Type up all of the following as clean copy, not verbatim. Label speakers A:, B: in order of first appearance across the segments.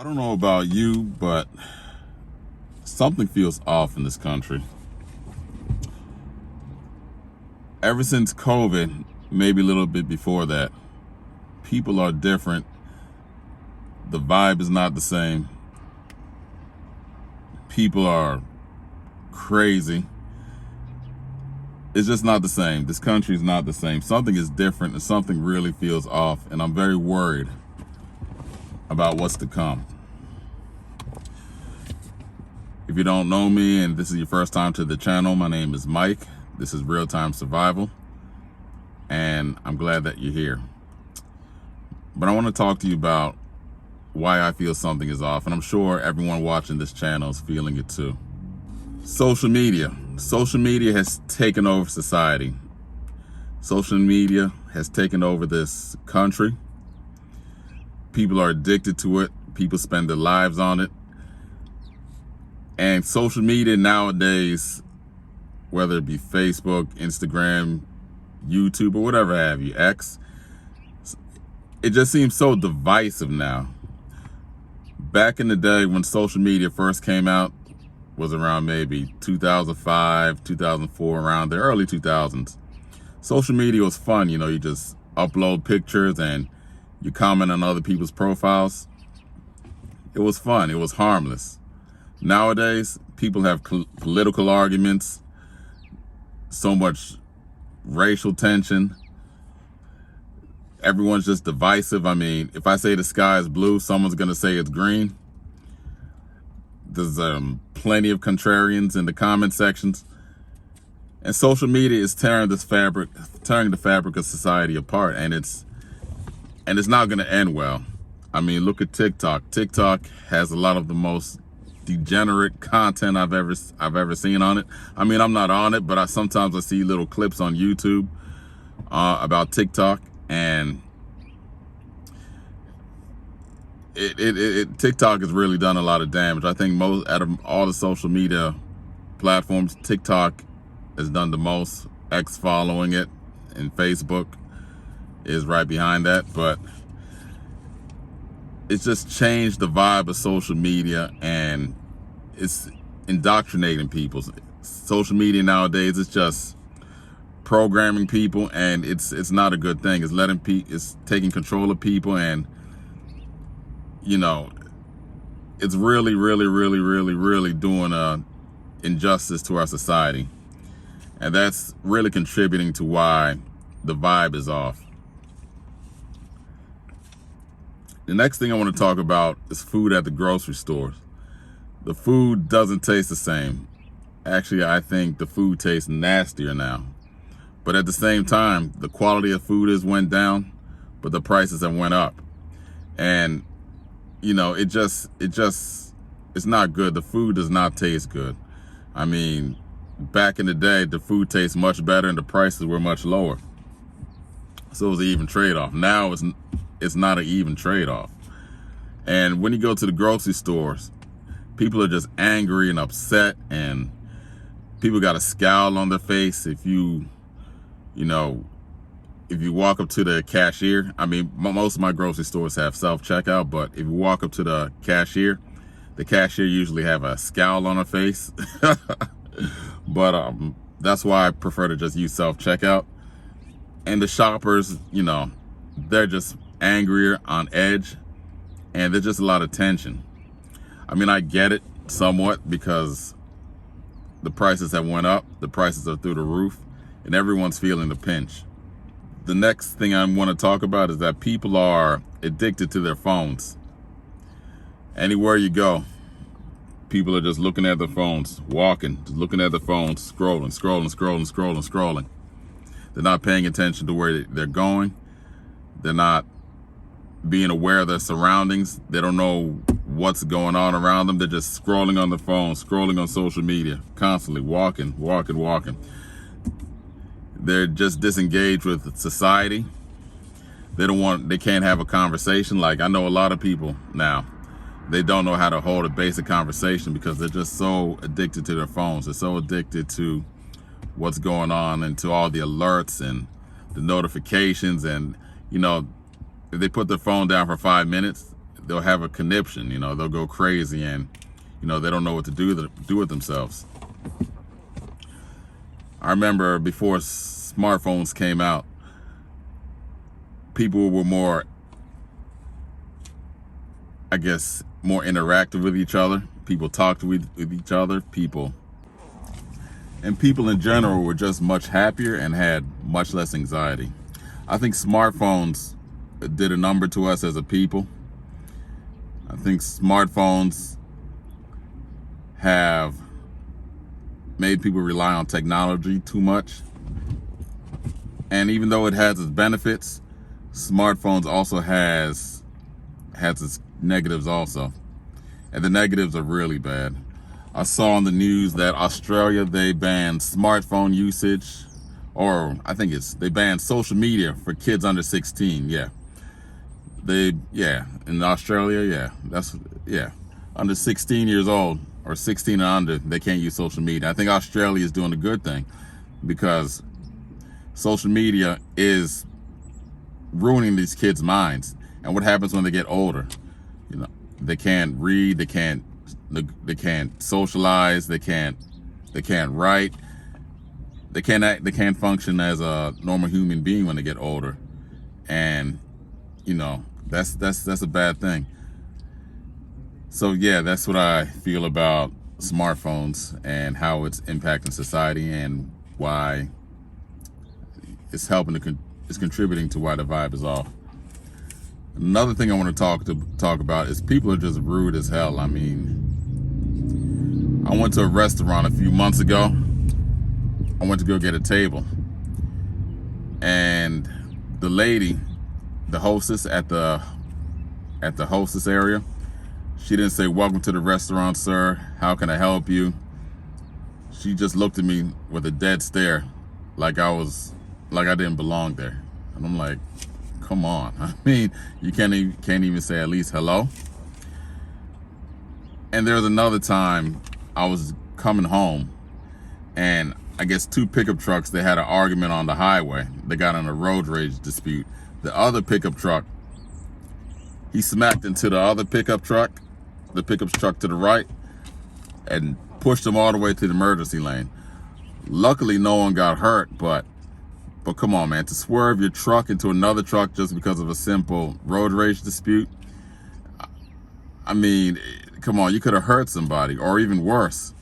A: I don't know about you, but something feels off in this country. Ever since COVID, maybe a little bit before that, people are different. The vibe is not the same. People are crazy. It's just not the same. This country is not the same. Something is different and something really feels off, and I'm very worried about what's to come. If you don't know me and this is your first time to the channel, my name is Mike. This is Real Time Survival, and I'm glad that you're here. But I want to talk to you about why I feel something is off, and I'm sure everyone watching this channel is feeling it too. Social media. Social media has taken over society. Social media has taken over this country. People are addicted to it. People spend their lives on it. And social media nowadays, whether it be Facebook, Instagram, YouTube, or whatever have you, X, it just seems so divisive now. Back in the day when social media first came out, was around maybe 2005, 2004, around the early 2000s. Social media was fun, you know, you just upload pictures and you comment on other people's profiles. It was fun, it was harmless. Nowadays, people have political arguments, so much racial tension. Everyone's just divisive. I mean, if I say the sky is blue, someone's gonna say it's green. There's plenty of contrarians in the comment sections, and social media is tearing the fabric of society apart, and it's not going to end well. I mean, look at TikTok. TikTok has a lot of the most degenerate content I've ever seen on it. I mean, I'm not on it, but sometimes I see little clips on YouTube about TikTok, and TikTok has really done a lot of damage. I think out of all the social media platforms, TikTok has done the most. X following it, and Facebook is right behind that. But it's just changed the vibe of social media, and it's indoctrinating people. Social media nowadays is just programming people, and it's not a good thing. It's taking control of people, and you know, it's really doing injustice to our society. And that's really contributing to why the vibe is off. The next thing I want to talk about is food at the grocery stores. The food doesn't taste the same. Actually, I think the food tastes nastier now. But at the same time, the quality of food has went down, but the prices have went up. And you know, it's not good. The food does not taste good. I mean, back in the day, the food tastes much better and the prices were much lower. So it was an even trade-off. Now it's not an even trade-off. And when you go to the grocery stores, people are just angry and upset, and people got a scowl on their face. If you walk up to the cashier, I mean, most of my grocery stores have self-checkout, but if you walk up to the cashier usually have a scowl on her face. But that's why I prefer to just use self-checkout. And the shoppers, you know, they're just angrier, on edge, and there's just a lot of tension. I mean, I get it somewhat because the prices have went up, the prices are through the roof, and everyone's feeling the pinch. The next thing I want to talk about is that people are addicted to their phones. Anywhere you go, people are just looking at their phones, walking, just looking at their phones, scrolling. They're not paying attention to where they're going. They're not being aware of their surroundings. They don't know what's going on around them. They're just scrolling on the phone, scrolling on social media, constantly walking. They're just disengaged with society. They can't have a conversation. Like, I know a lot of people now, they don't know how to hold a basic conversation because they're just so addicted to their phones. They're so addicted to what's going on and to all the alerts and the notifications. And, you know, if they put their phone down for 5 minutes, they'll have a conniption, you know, they'll go crazy, and you know, they don't know what to do with themselves. I remember before smartphones came out, people were more, I guess, more interactive with each other. People talked with each other. People in general were just much happier and had much less anxiety. I think smartphones did a number to us as a people. I think smartphones have made people rely on technology too much. And even though it has its benefits, smartphones also has its negatives also. And the negatives are really bad. I saw on the news that Australia, they banned smartphone usage, or I think they banned social media for kids under 16. Yeah. In Australia, under 16 years old or 16 and under, they can't use social media. I think Australia is doing a good thing, because social media is ruining these kids' minds. And what happens when they get older? You know, they can't read, they can't socialize, they can't write, they can't function as a normal human being when they get older. And you know, that's a bad thing. So yeah, that's what I feel about smartphones and how it's impacting society, and why it's contributing to why the vibe is off. Another thing I want to talk about is people are just rude as hell. I mean, I went to a restaurant a few months ago. I went to go get a table, and the lady, the hostess at the hostess area, she didn't say, "Welcome to the restaurant, sir. How can I help you?" She just looked at me with a dead stare, like I didn't belong there. And I'm like, come on. I mean, you can't even say at least hello. And there was another time I was coming home, and I guess two pickup trucks, they had an argument on the highway. They got in a road rage dispute. The other pickup truck, he smacked into the other pickup truck, the pickup truck to the right, and pushed him all the way to the emergency lane. Luckily, no one got hurt, but come on, man, to swerve your truck into another truck just because of a simple road rage dispute. I mean, come on, you could have hurt somebody, or even worse.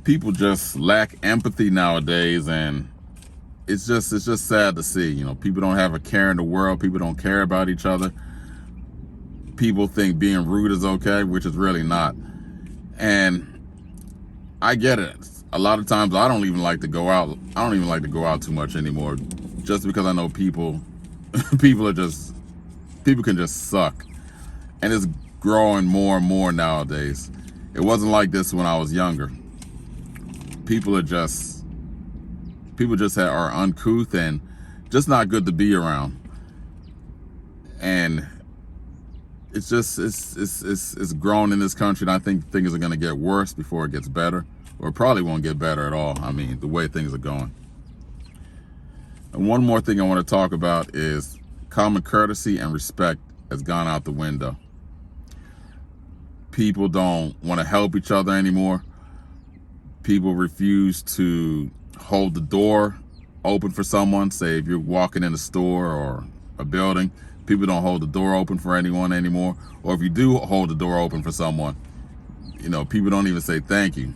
A: People just lack empathy nowadays, and it's just sad to see. You know, people don't have a care in the world. People don't care about each other. People think being rude is okay, which is really not. And I get it. A lot of times I don't even like to go out. I don't even like to go out too much anymore, just because I know people can just suck. And it's growing more and more nowadays. It wasn't like this when I was younger. People are uncouth and just not good to be around. And it's grown in this country, and I think things are going to get worse before it gets better, or probably won't get better at all. I mean, the way things are going. And one more thing I want to talk about is common courtesy and respect has gone out the window. People don't want to help each other anymore. People refuse to hold the door open for someone. Say if you're walking in a store or a building, people don't hold the door open for anyone anymore. Or if you do hold the door open for someone, you know, people don't even say thank you.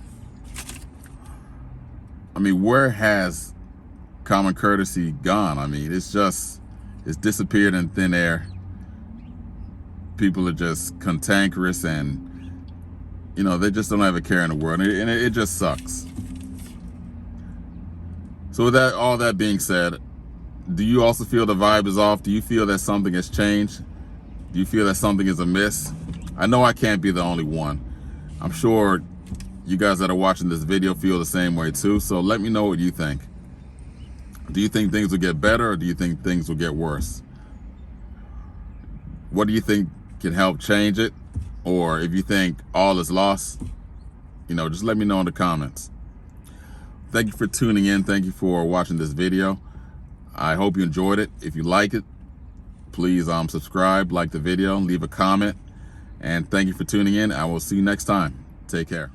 A: I mean, where has common courtesy gone? I mean, it's disappeared in thin air. People are just cantankerous, and you know, they just don't have a care in the world, and it just sucks. So with all that being said, do you also feel the vibe is off? Do you feel that something has changed? Do you feel that something is amiss? I know I can't be the only one. I'm sure you guys that are watching this video feel the same way too. So let me know what you think. Do you think things will get better, or do you think things will get worse? What do you think can help change it? Or if you think all is lost, you know, just let me know in the comments. Thank you for tuning in. Thank you for watching this video. I hope you enjoyed it. If you like it, Please subscribe, like the video, leave a comment, and thank you for tuning in. I will see you next time. Take care.